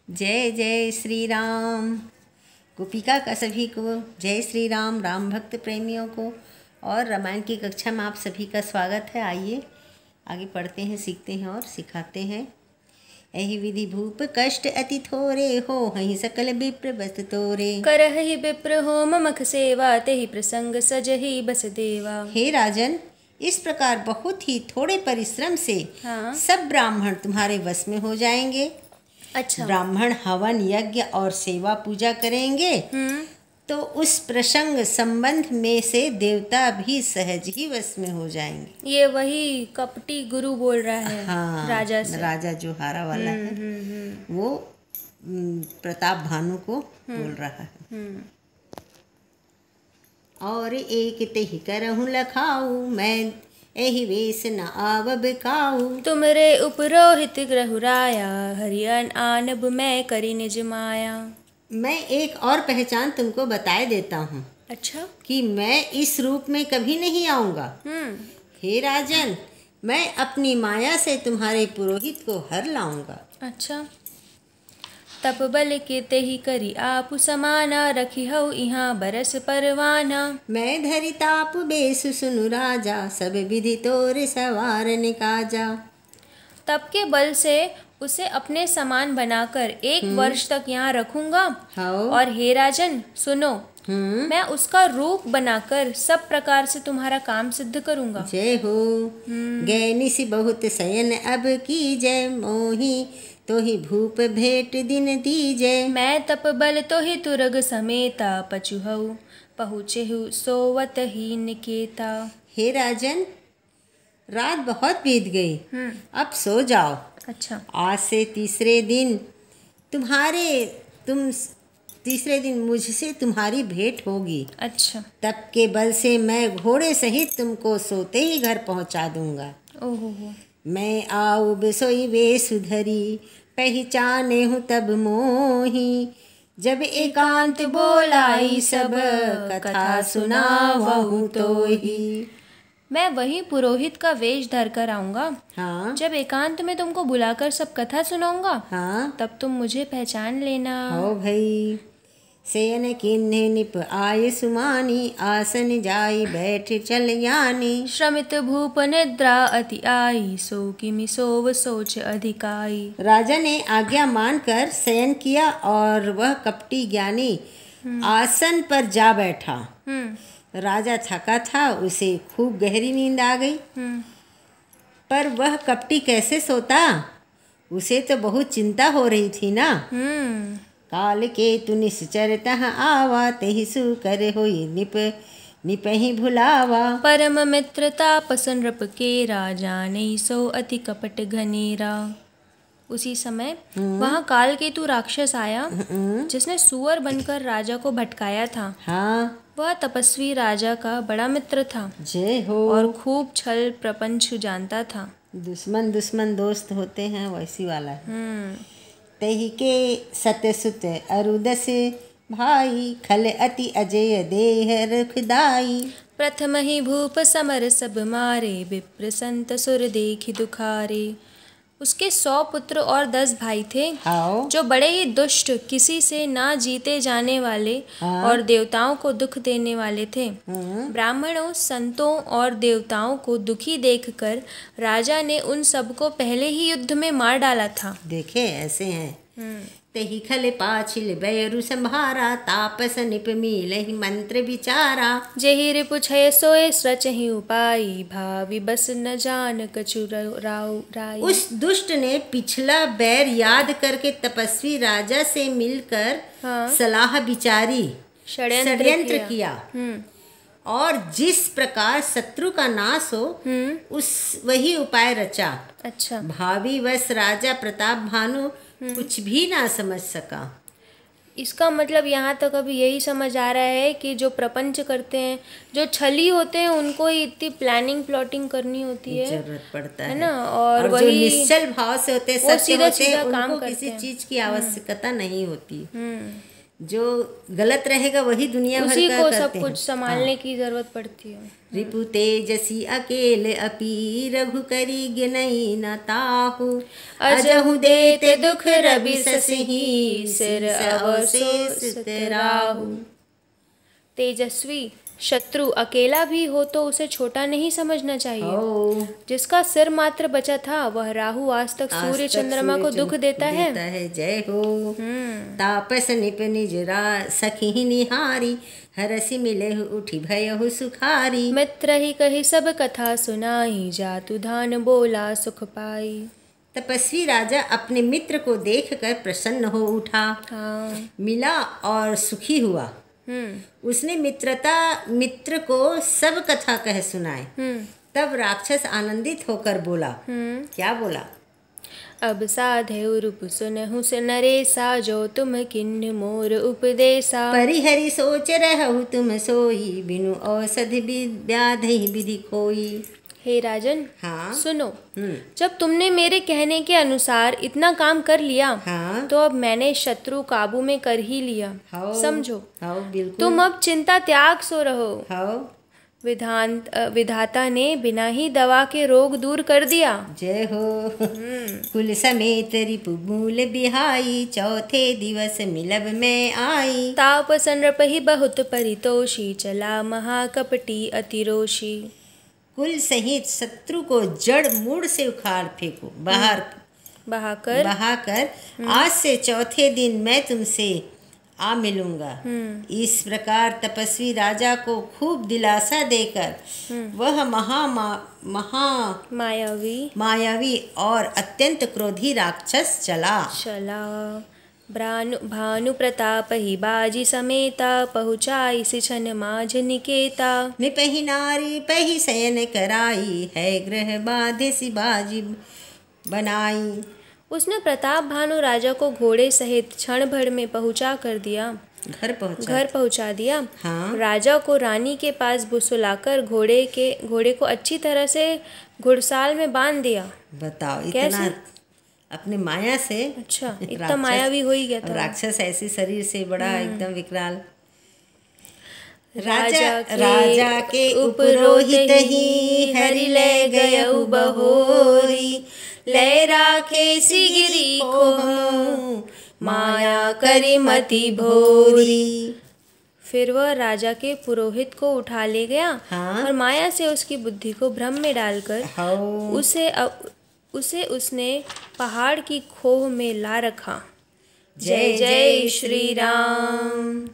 जय जय श्री राम। गोपिका का सभी को जय श्री राम। राम भक्त प्रेमियों को और रामायण की कक्षा में आप सभी का स्वागत है। आइए आगे पढ़ते हैं, सीखते हैं और सिखाते हैं। एहि विधि भूप कष्ट अति थोरे, हो हहि सकल विप्र बस तोरे। करहि विप्र हो ममख सेवा, तेहि प्रसंग सजहि बस देवा। हे राजन, इस प्रकार बहुत ही थोड़े परिश्रम से हाँ। सब ब्राह्मण तुम्हारे वश में हो जाएंगे। अच्छा। ब्राह्मण हवन यज्ञ और सेवा पूजा करेंगे तो उस प्रसंग संबंध में से देवता भी सहज ही वश में हो जाएंगे। ये वही कपटी गुरु बोल रहा है। हाँ, राजा से। राजा जो हारा वाला है वो प्रताप भानु को बोल रहा है। और एक तेहि करहूँ लखाऊ, मैं एहि वेश न आवब काऊ। तुमरे उपरोहित ग्रहुराया, हरियन आनब मैं करी निज माया। मैं एक और पहचान तुमको बताए देता हूँ। अच्छा। कि मैं इस रूप में कभी नहीं आऊँगा। हे राजन, मैं अपनी माया से तुम्हारे पुरोहित को हर लाऊंगा। अच्छा। तप बल के तेहि करी आपु समाना, रखी हऊ इहाँ बरस परवाना। मैं धरि ताप बेसु सुनु राजा, सब विधि तोर सवार निकाजा। तप के बल से उसे अपने समान बनाकर 1 वर्ष तक यहाँ रखूंगा। और हे राजन सुनो, मैं उसका रूप बनाकर सब प्रकार से तुम्हारा काम सिद्ध करूंगा। जय हो। गैनिसी बहुत शयन अब की जय, मोही तो ही भूप भेंट दिन दीजय। मैं तप बल तो ही तुरग समेता, पचुहऊ पहुँचेहु सोवत ही निकेता। हे राजन, रात बहुत बीत गई, अब सो जाओ। अच्छा। आज से तीसरे दिन मुझसे तुम्हारी भेंट होगी। अच्छा। तप के बल से मैं घोड़े सहित तुमको सोते ही घर पहुंचा दूंगा। ओहो। मैं आऊ बिसोई वेशु धरी, पहचाने हूँ तब मोही। जब एकांत बोलाई सब, कथा सुनावहु तोही। मैं वही पुरोहित का वेश धर कर आऊंगा। हाँ। जब एकांत में तुमको बुलाकर सब कथा सुनाऊंगा। हाँ। तब तुम मुझे पहचान लेना। हो भई। शयन किन्हे निप आय सुमानी, आसन जाई बैठ चल यानी। श्रमित भूप निद्रा अति आई, सो किमि सोव सोच अधिकाई। राजा ने आज्ञा मानकर शयन किया और वह कपटी ज्ञानी आसन पर जा बैठा। राजा थका था, उसे खूब गहरी नींद आ गई। पर वह कपटी कैसे सोता, उसे तो बहुत चिंता हो रही थी ना। काल के तु निश्चर तह आवा, तेहि सु करे होई निपहि भुलावा। परम मित्रता पसन रप के, राजा नहीं सो अति कपट घनेरा। उसी समय वहाँ कालकेतु राक्षस आया, जिसने सुअर बनकर राजा को भटकाया था। हाँ। वह तपस्वी राजा का बड़ा मित्र था। जय हो। और खूब छल प्रपंच जानता था। दुश्मन दोस्त होते हैं, वैसी वाला है। तहि के सतसुत अरुदस भाई, खल अति अजय देह रखदाई। प्रथम ही भूप समर सब मारे, विप्र संत सुर देखि दुखारे। उसके 100 पुत्र और 10 भाई थे। जो बड़े ही दुष्ट, किसी से ना जीते जाने वाले और देवताओं को दुख देने वाले थे। ब्राह्मणों, संतों और देवताओं को दुखी देखकर राजा ने उन सबको पहले ही युद्ध में मार डाला था। देखे ऐसे हैं। तेहि खल पाछिल बैरु संभारा, तापस निप मिलहि मंत्र विचारा। जेहि रिपु छय सोए सचहि उपाई, भावी बस न जान कछु राई। उस दुष्ट ने पिछला बैर याद करके तपस्वी राजा से मिलकर सलाह विचारी, षड्यंत्र किया। और जिस प्रकार शत्रु का नाश हो, वही उपाय रचा। अच्छा। भावी वश राजा प्रताप भानु कुछ भी ना समझ सका। इसका मतलब यहाँ तक अभी यही समझ आ रहा है कि जो प्रपंच करते हैं, जो छली होते हैं, उनको ही इतनी प्लानिंग प्लॉटिंग करनी होती है, जरूरत पड़ता है ना। और वही जो निश्चल भाव से होते हैं, सत्य होते हैं, काम उनको किसी चीज की आवश्यकता नहीं होती। जो गलत रहेगा वही दुनिया भर उसी का को करते सब हैं। कुछ संभालने की जरूरत पड़ती है। रिपु तेजसी अकेले अपी रघु करी गिनई न ताहु अजहु देते दुख रवि ससही सिर अवशेष राहु। तेजस्वी शत्रु अकेला भी हो तो उसे छोटा नहीं समझना चाहिए। हो जिसका सिर मात्र बचा था वह राहु आज तक सूर्य चंद्रमा को दुख देता है। जय हो। तापस निप निज सखी निहारी हरसि मिले उठी भयहु सुखारी। मित्र ही कही सब कथा सुनाई जातु धान बोला सुख पाई। तपस्वी राजा अपने मित्र को देखकर प्रसन्न हो उठा। हाँ। मिला और सुखी हुआ। उसने मित्र को सब कथा कह सुनाए। तब राक्षस आनंदित होकर बोला। क्या बोला? अब साधे रूप सुनहु से नरेसा जो तुम किन्ह मोर उपदेसा। परिहरि सोच रहु तुम सोई बिनु औषधि व्याधि विधि खोई। हे राजन, हाँ? सुनो, जब तुमने मेरे कहने के अनुसार इतना काम कर लिया, हाँ? तो अब मैंने शत्रु काबू में कर ही लिया। समझो, बिल्कुल। तुम अब चिंता त्याग सो रहो। विधाता ने बिना ही दवा के रोग दूर कर दिया। जय हो। कुल समेत रिपु मूल बिहाई चौथे दिवस मिलब में आई। ताप संरपहि बहुत परितोषी चला महाकपटी अतिरोषी। कुल सहित शत्रु को जड़ मूड़ से उखाड़ फेंको, बहाकर आज से चौथे दिन मैं तुमसे आ मिलूंगा। इस प्रकार तपस्वी राजा को खूब दिलासा देकर वह मायावी और अत्यंत क्रोधी राक्षस चला। भानु प्रताप ही बाजी समेता पहुँचाई सिछन माझ निकेता। निपहि नारी पहि शयन कराई है ग्रह बाधे सी बाजी बनाई। उसने प्रताप भानु राजा को घोड़े सहित क्षण भर में पहुँचा कर दिया। घर पहुँचा दिया। हाँ? राजा को रानी के पास बुसुलाकर घोड़े को अच्छी तरह से घुड़साल में बांध दिया। बताओ कैसे? इतना अपने माया से। अच्छा, इतना मायावी हो ही गया था। राक्षस ऐसे शरीर से बड़ा एकदम विकराल। राजा के उपरोहित ही हरि ले गयउ बहोरी ले राखे सिगिरी को माया करी मति भोरी। फिर वह राजा के पुरोहित को उठा ले गया। हाँ? और माया से उसकी बुद्धि को भ्रम में डालकर उसे उसने पहाड़ की खोह में ला रखा। जय जय श्री राम।